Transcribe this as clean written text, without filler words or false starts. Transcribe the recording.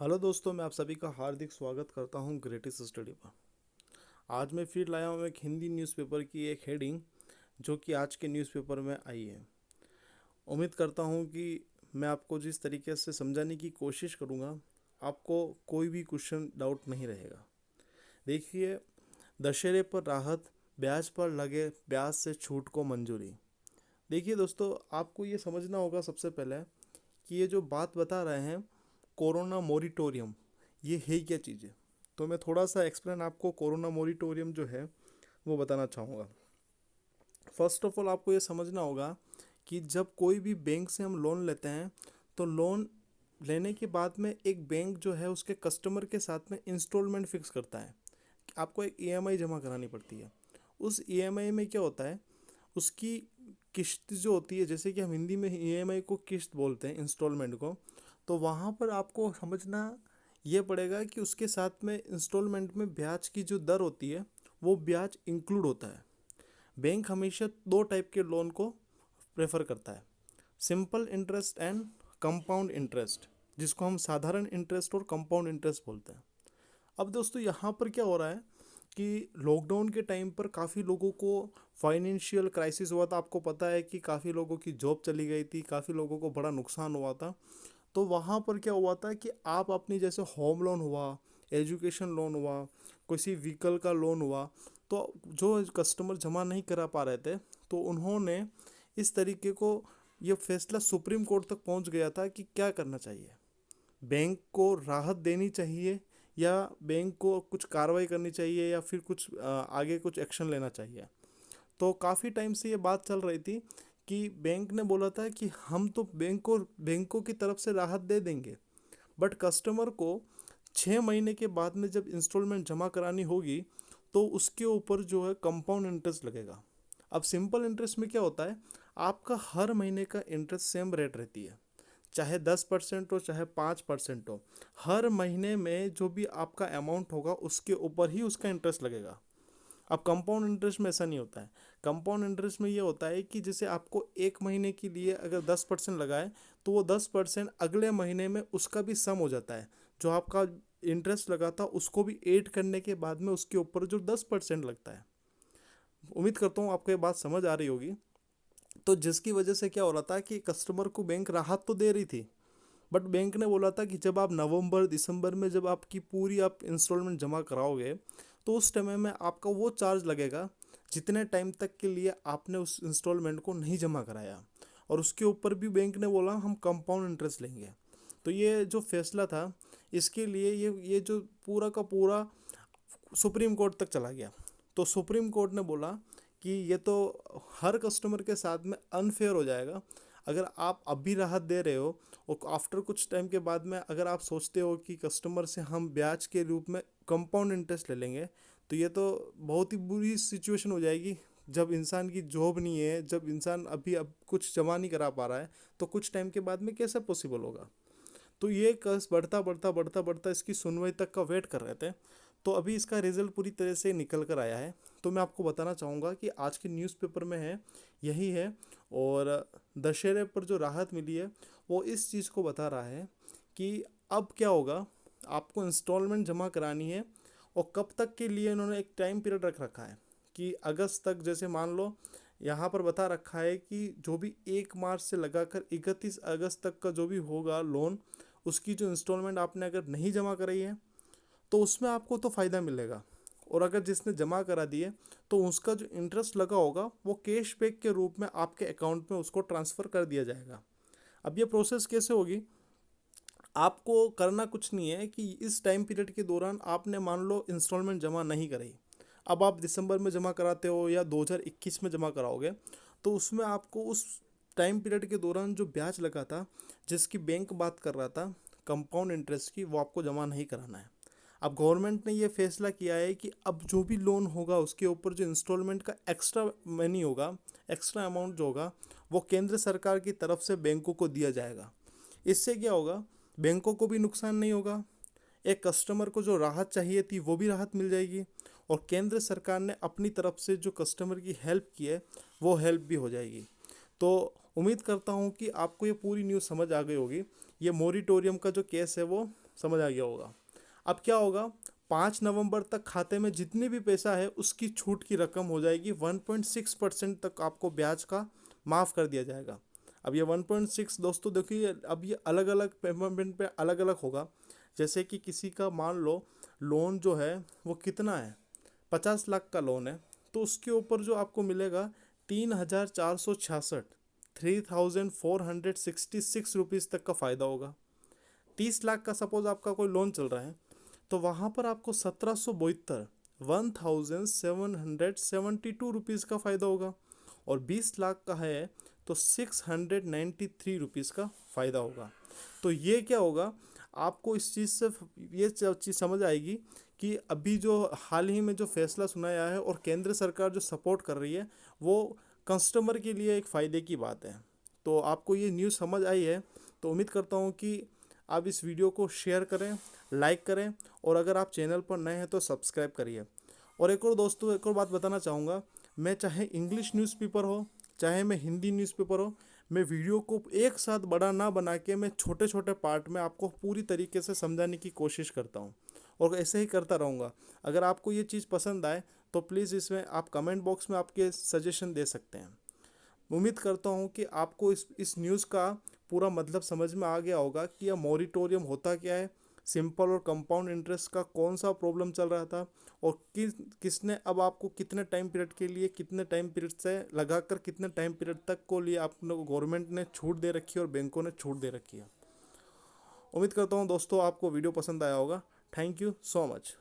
Hello दोस्तों, मैं आप सभी का हार्दिक स्वागत करता हूं ग्रेटेस्ट स्टडी पर। आज मैं फिर लाया हूं एक हिंदी न्यूज़पेपर की एक हेडिंग जो कि आज के न्यूज़पेपर में आई है। उम्मीद करता हूं कि मैं आपको जिस तरीके से समझाने की कोशिश करूंगा, आपको कोई भी क्वेश्चन डाउट नहीं रहेगा। देखिए, दशहरे पर राहत, ब्याज पर लगे ब्याज से छूट को मंजूरी। देखिए दोस्तों, आपको ये समझना होगा सबसे पहले कि ये जो बात बता रहे हैं कोरोना मोरिटोरियम, ये है क्या चीज़ है। तो मैं थोड़ा सा एक्सप्लेन आपको कोरोना मोरिटोरियम जो है वो बताना चाहूँगा। फर्स्ट ऑफ ऑल आपको ये समझना होगा कि जब कोई भी बैंक से हम लोन लेते हैं तो लोन लेने के बाद में एक बैंक जो है उसके कस्टमर के साथ में इंस्टॉलमेंट फिक्स करता है। आपको एक ईएमआई जमा करानी पड़ती है। उस ईएमआई में क्या होता है, उसकी किस्त जो होती है, जैसे कि हम हिंदी में ईएमआई को किस्त बोलते हैं, इंस्टॉलमेंट को। तो वहाँ पर आपको समझना ये पड़ेगा कि उसके साथ में इंस्टॉलमेंट में ब्याज की जो दर होती है वो ब्याज इंक्लूड होता है। बैंक हमेशा दो टाइप के लोन को प्रेफर करता है, simple interest and compound interest, जिसको हम साधारण इंटरेस्ट और कंपाउंड इंटरेस्ट बोलते हैं। अब दोस्तों, यहाँ पर क्या हो रहा है कि लॉकडाउन के टाइम पर काफ़ी लोगों को फाइनेंशियल क्राइसिस हुआ था। आपको पता है कि काफ़ी लोगों की जॉब चली गई थी, काफ़ी लोगों को बड़ा नुकसान हुआ था। तो वहाँ पर क्या हुआ था कि आप अपनी जैसे होम लोन हुआ, एजुकेशन लोन हुआ, किसी व्हीकल का लोन हुआ, तो जो कस्टमर जमा नहीं करा पा रहे थे तो उन्होंने इस तरीके को, ये फैसला सुप्रीम कोर्ट तक पहुंच गया था कि क्या करना चाहिए, बैंक को राहत देनी चाहिए या बैंक को कुछ कार्रवाई करनी चाहिए या फिर कुछ आगे कुछ एक्शन लेना चाहिए। तो काफ़ी टाइम से ये बात चल रही थी कि बैंक ने बोला था कि हम तो बैंकों की तरफ से राहत दे देंगे, बट कस्टमर को 6 महीने के बाद में जब इंस्टॉलमेंट जमा करानी होगी तो उसके ऊपर जो है कंपाउंड इंटरेस्ट लगेगा। अब सिंपल इंटरेस्ट में क्या होता है, आपका हर महीने का इंटरेस्ट सेम रेट रहती है, चाहे 10% हो चाहे 5% हो। हर महीने में जो भी आपका अमाउंट होगा उसके ऊपर ही उसका इंटरेस्ट लगेगा। अब कंपाउंड इंटरेस्ट में ऐसा नहीं होता है। कंपाउंड इंटरेस्ट में ये होता है कि जैसे आपको 1 महीने के लिए अगर 10% लगाए तो वो 10% अगले महीने में उसका भी सम हो जाता है। जो आपका इंटरेस्ट लगा था उसको भी ऐड करने के बाद में उसके ऊपर जो 10% लगता है। उम्मीद करता हूँ आपको ये बात समझ आ रही होगी। तो जिसकी वजह से क्या हो रहा था कि कस्टमर को बैंक राहत तो दे रही थी, बट बैंक ने बोला था कि जब आप नवंबर दिसंबर में जब आपकी पूरी आप इंस्टॉलमेंट जमा कराओगे तो उस समय में आपका वो चार्ज लगेगा जितने टाइम तक के लिए आपने उस इंस्टॉलमेंट को नहीं जमा कराया, और उसके ऊपर भी बैंक ने बोला हम कंपाउंड इंटरेस्ट लेंगे। तो ये जो फैसला था, इसके लिए ये जो पूरा का पूरा सुप्रीम कोर्ट तक चला गया। तो सुप्रीम कोर्ट ने बोला कि ये तो हर कस्टमर के साथ में अनफेयर हो जाएगा। अगर आप अभी राहत दे रहे हो और आफ्टर कुछ टाइम के बाद में अगर आप सोचते हो कि कस्टमर से हम ब्याज के रूप में कंपाउंड इंटरेस्ट ले लेंगे, तो ये तो बहुत ही बुरी सिचुएशन हो जाएगी। जब इंसान की जॉब नहीं है, जब इंसान अभी अब कुछ जमा नहीं करा पा रहा है, तो कुछ टाइम के बाद में कैसे पॉसिबल होगा। तो ये केस बढ़ता बढ़ता बढ़ता बढ़ता इसकी सुनवाई तक का वेट कर रहे थे। तो अभी इसका रिजल्ट पूरी तरह से निकल कर आया है। तो मैं आपको बताना चाहूँगा कि आज के न्यूज़पेपर में है, यही है। और दशहरे पर जो राहत मिली है वो इस चीज़ को बता रहा है कि अब क्या होगा, आपको इंस्टॉलमेंट जमा करानी है। और कब तक के लिए इन्होंने एक टाइम पीरियड रख रखा है कि अगस्त तक, जैसे मान लो यहाँ पर बता रखा है कि जो भी 1 मार्च से लगाकर 31 अगस्त तक का जो भी होगा लोन, उसकी जो इंस्टॉलमेंट आपने अगर नहीं जमा कराई है तो उसमें आपको तो फ़ायदा मिलेगा। और अगर जिसने जमा करा दिए तो उसका जो इंटरेस्ट लगा होगा वो कैशबैक के रूप में आपके अकाउंट में उसको ट्रांसफ़र कर दिया जाएगा। अब ये प्रोसेस कैसे होगी, आपको करना कुछ नहीं है कि इस टाइम पीरियड के दौरान आपने मान लो इंस्टॉलमेंट जमा नहीं कराई, अब आप दिसंबर में जमा कराते हो या 2021 में जमा कराओगे, तो उसमें आपको उस टाइम पीरियड के दौरान जो ब्याज लगा था, जिसकी बैंक बात कर रहा था कंपाउंड इंटरेस्ट की, वो आपको जमा नहीं कराना है। अब गवर्नमेंट ने ये फैसला किया है कि अब जो भी लोन होगा उसके ऊपर जो इंस्टॉलमेंट का एक्स्ट्रा मनी होगा, एक्स्ट्रा अमाउंट जो होगा, वो केंद्र सरकार की तरफ से बैंकों को दिया जाएगा। इससे क्या होगा, बैंकों को भी नुकसान नहीं होगा, एक कस्टमर को जो राहत चाहिए थी वो भी राहत मिल जाएगी, और केंद्र सरकार ने अपनी तरफ से जो कस्टमर की हेल्प की है वो हेल्प भी हो जाएगी। तो उम्मीद करता हूँ कि आपको ये पूरी न्यूज़ समझ आ गई होगी। ये मोरिटोरियम का जो केस है वो समझ आ गया होगा। अब क्या होगा, 5 नवंबर तक खाते में जितनी भी पैसा है उसकी छूट की रकम हो जाएगी 1.6% तक, आपको ब्याज का माफ़ कर दिया जाएगा। अब ये 1.6 दोस्तों देखिए, अब ये अलग अलग पेमेंट पे अलग अलग होगा। जैसे कि किसी का मान लो लोन जो है वो कितना है, 50 लाख का लोन है, तो उसके ऊपर जो आपको मिलेगा 3,466 3,466 रुपीज़ तक का फ़ायदा होगा। 30 लाख का सपोज आपका कोई लोन चल रहा है, तो वहाँ पर आपको 1772 1,772 रुपीज़ का फ़ायदा होगा। और 20 लाख का है तो 693 रुपीज़ का फ़ायदा होगा। तो ये क्या होगा, आपको इस चीज़ से ये चीज़ समझ आएगी कि अभी जो हाल ही में जो फैसला सुनाया है और केंद्र सरकार जो सपोर्ट कर रही है, वो कस्टमर के लिए एक फ़ायदे की बात है। तो आपको ये न्यूज़ समझ आई है, तो उम्मीद करता हूँ कि आप इस वीडियो को शेयर करें, लाइक करें, और अगर आप चैनल पर नए हैं तो सब्सक्राइब करिए। और एक और दोस्तों, एक और बात बताना चाहूँगा, मैं चाहे इंग्लिश न्यूज़पेपर हो चाहे मैं हिंदी न्यूज़पेपर हो, मैं वीडियो को एक साथ बड़ा ना बना के मैं छोटे छोटे पार्ट में आपको पूरी तरीके से समझाने की कोशिश करता हूँ, और ऐसे ही करता रहूँगा। अगर आपको ये चीज़ पसंद आए तो प्लीज़ इसमें आप कमेंट बॉक्स में आपके सजेशन दे सकते हैं। उम्मीद करता हूँ कि आपको इस न्यूज़ का पूरा मतलब समझ में आ गया होगा कि यह मॉरिटोरियम होता क्या है, सिंपल और कंपाउंड इंटरेस्ट का कौन सा प्रॉब्लम चल रहा था, और किसने अब आपको कितने टाइम पीरियड के लिए, कितने टाइम पीरियड से लगाकर कितने टाइम पीरियड तक को लिए आप लोग गवर्नमेंट ने छूट दे रखी है और बैंकों ने छूट दे रखी है। उम्मीद करता हूँ दोस्तों आपको वीडियो पसंद आया होगा। Thank you so much.